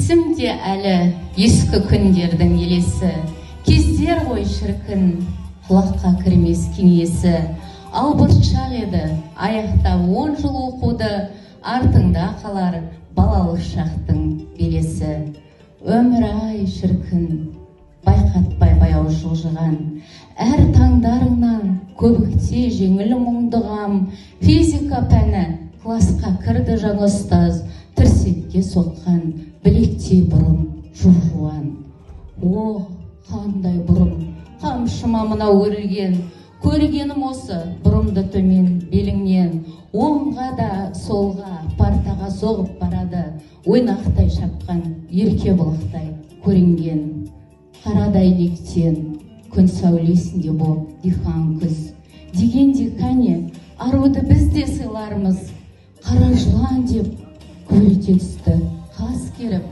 есімде әлі ескі күндердің елесі, кездер ғой шіркін, құлаққа кірмес кеңесі. Албырт шақ еді, аяқта 10 жыл оқуды, артыңда қалар балалық шақтың белесі. Өмір-ай шіркін, байқатпай баяу жылжыған, әр таңдарыңнан көбікте жеңіл мұңдығам. Физика пәні класқа кірді жаңа ұстаз, тірсекке соққан білекте бұрым жуан. О, қандай бұрым, қамшыма мынау өрілген, көргенім осы бұрымды төмен беліңнен. Оңға да солға партаға соғып барады, ойнақтай шапқан ерке бұлақтай көрінген. Қарадай лектен күн сәулесінде боп дихан күз дегенде кәне аруды біз де сыйлармыз. Қара жылан деп көлте түсті қас керіп